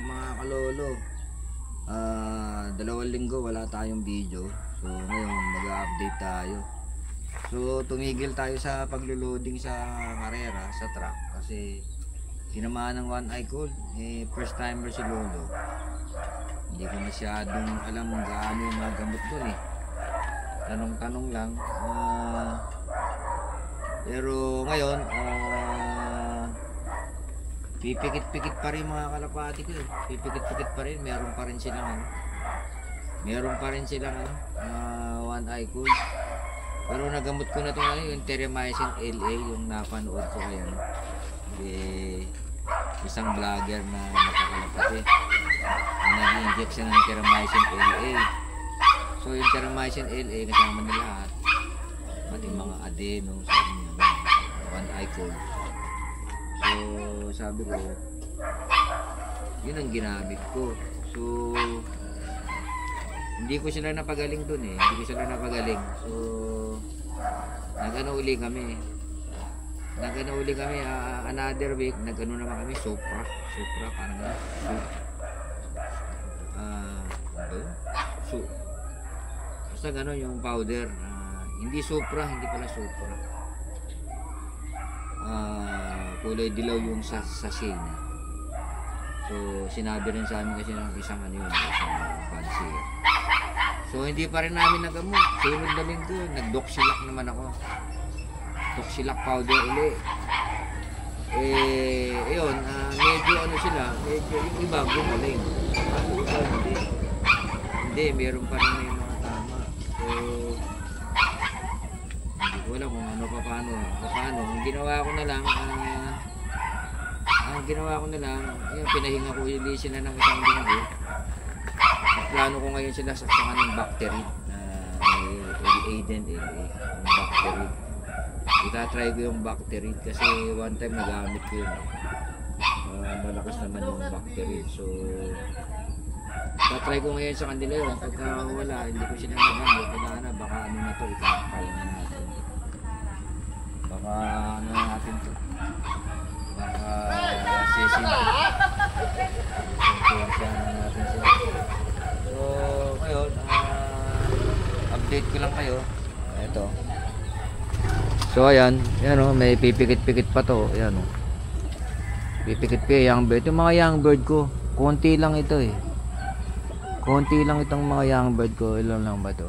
mga kalolo. 2 linggo wala tayong video. So ngayon mag-update tayo. So tumigil tayo sa paglo-loading sa karera, sa truck kasi tinamaan ng one eye cold. First timer si Lolo. Hindi ko masyadong alam gaano yung mga gamot dun Tanong-tanong lang. Pero ngayon pipikit-pikit pa rin mga kalapati ko Pipikit-pikit pa rin. Meron pa rin silang one eye cold. Pero nagamot ko na ito yung Terramycin LA, yung napanood ko kaya isang vlogger na nakakalapati na nag-inject siya ng Terramycin LA. So yung Terramycin LA kasama na lahat, pati mga adeno, one eye cold. So sabi ko, yun ang ginamit ko. So hindi ko sila napagaling dun So nag-ano uli kami another week, nag-ano naman kami, Supra parang basta gano'n yung powder. Hindi pala Supra. Kulay dilaw yung sachet niya. So sinabi rin sa amin kasi ng isang isang fancy. So hindi pa rin namin nagamot. Sunod na linggo, nag-Doxylac naman ako. Doxylac powder uli. Ayun, medyo medyo yung iba gumaling. Hindi, meron pa rin na yung mga tama. So hindi ko alam kung ano paano. Ang ginawa ko na lang, yung pinahinga ko ulit sila ng isang linggo. Plano ko ngayon sila saksakan ng Bacterid Aiden yung Bacterid. Itatry ko yung Bacterid kasi one time nagamit ko yun. Malakas naman yung Bacterid. So itatry ko ngayon sa kanila yun. Pagka wala, hindi ko sila nagamit, baka na to, ikakapal na natin. Baka natin to, baka sesimple natin sila. So ngayon, update ko lang kayo. Ito. So ayan, may pipikit-pikit pa to. Ayan pipikit pa yung bird. Yung mga young bird ko, konti lang ito konti lang itong mga young bird ko. Ilan lang ba to?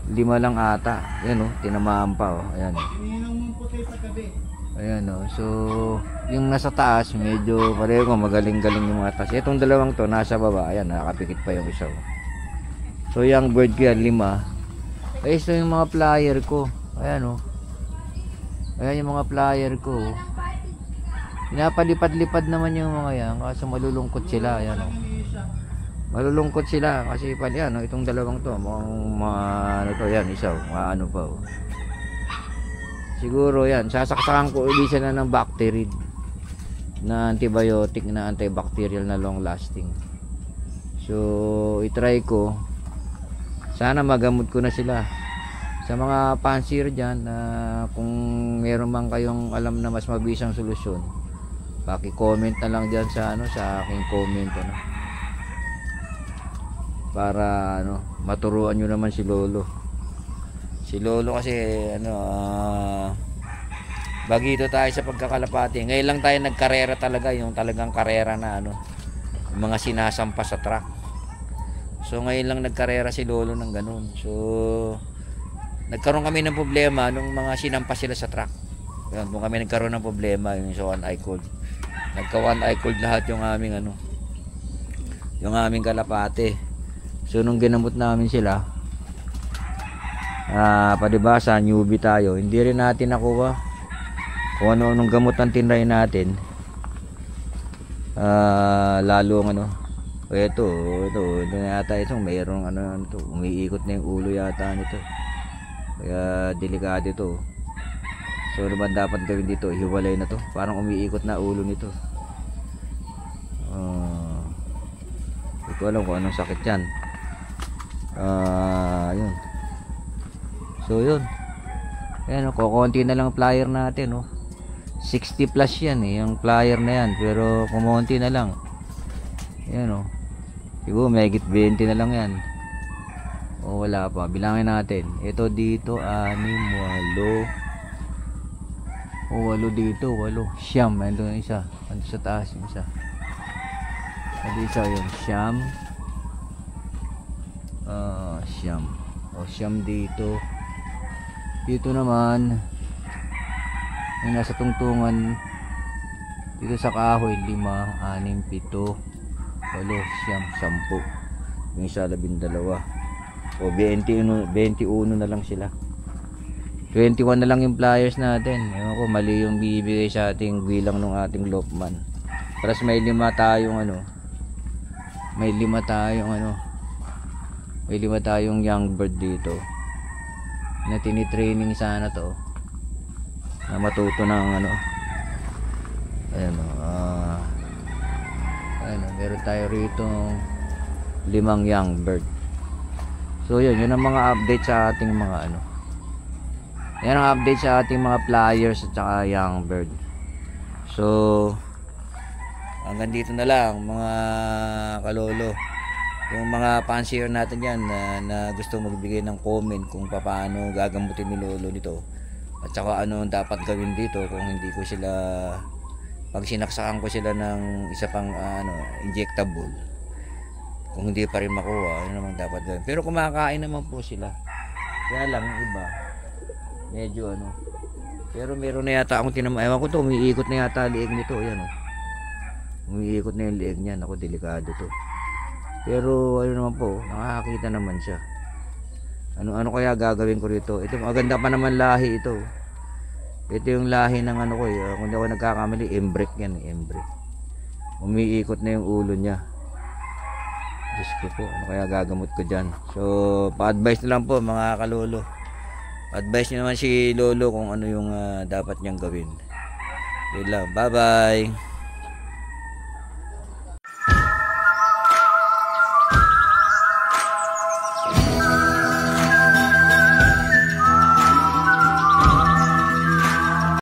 5 lang ata. Ayan tinamaan pa Ayan so yung nasa taas medyo pareho ko, magaling-galing yung mga taas. Itong dalawang to nasa baba, ayan nakapikit pa yung isa. So young bird ko yan 5. Ito yung mga flyer ko. Ayan ayan yung mga flyer ko. Pinapalipad-lipad naman yung mga yan kasi malulungkot sila. Ayan malulungkot sila kasi pala itong dalawang to mga yan isa ano pa siguro yan sasaksakan ko ulit sila ng Bacterid na antibiotic na antibacterial na long lasting. So itry ko, sana magamot ko na sila. Sa mga fancier dyan kung meron man kayong alam na mas mabisang solusyon, paki-comment na lang dyan sa sa aking comment para maturuan nyo naman si Lolo kasi bagito tayo sa pagkakalapati. Ngayon lang tayo nagkarera talaga, yung talagang karera na mga sinasampa sa truck. So ngayon lang nagkarera si Lolo ng ganun. So nagkaroon kami ng problema nung mga sinampa sila sa truck. Yan, kung kami nagkaroon ng problema yung sa one eye cold. Nagka one eye cold lahat yung aming yung aming kalapate. So nung ginamot namin sila, padibasa newbie tayo, hindi rin natin nakuha kung anong gamot ang tinry natin. Lalong ito na yata mayroong umiikot na yung ulo yata nito, kaya delikado ito. So naman dapat gawin dito, hiwalay na to, parang umiikot na ulo nito. Hindi ko alam kung anong sakit yan. Yun. So yun. Ayan, kukunti na lang flyer natin 60 plus yan eh, yung flyer na yan. Pero kumonti na lang. Yan o. Siguro may higit 20 na lang yan. O wala pa. Bilangin natin. Ito dito, 6, 8. O 8 dito, 8. Siyam. Ando yung isa. Ando sa taas yung isa. Ando isa yung siyam. Siyam. O siyam dito. Dito naman yung nasa tungtungan dito sa kahoy 5, 6, 7, 8, 10. Yung isa 12. O 21 na lang sila. 21 na lang yung flyers natin. Ewan ko, mali yung bibigay sa ating bilang ng ating Lopman. Plus may 5 tayong may 5 tayong young bird dito na tinitraining sana to na matuto ng meron tayo rito 5 young bird. So yun ang mga update sa ating mga yan ang update sa ating mga flyers at saka young bird. So hanggang dito na lang mga kalolo. Yung mga fancier natin yan na gusto magbigay ng comment kung paano gagamutin ni lolo nito at saka ano dapat gawin dito kung hindi ko sila, pag sinaksakan ko sila ng isa pang injectable, kung hindi pa rin makuha, ano naman dapat gawin. Pero kumakain naman po sila, kaya lang yung iba medyo pero meron na yata akong ewan ko to, umiikot na yata liig nito. Yan umiikot na yung liig niya. Ako, delikado to. Pero naman po, nakakakita naman siya. Ano kaya gagawin ko rito? Ito, maganda pa naman lahi ito. Ito yung lahi ng ko kung di ako nagkakamali, embrek yan, embrek. Umiikot na yung ulo niya. Diyos ko po, ano kaya gagamot ko dyan? So, pa-advise na lang po mga kalolo. Advise nyo naman si lolo kung ano yung dapat niyang gawin. Yun lang, bye bye.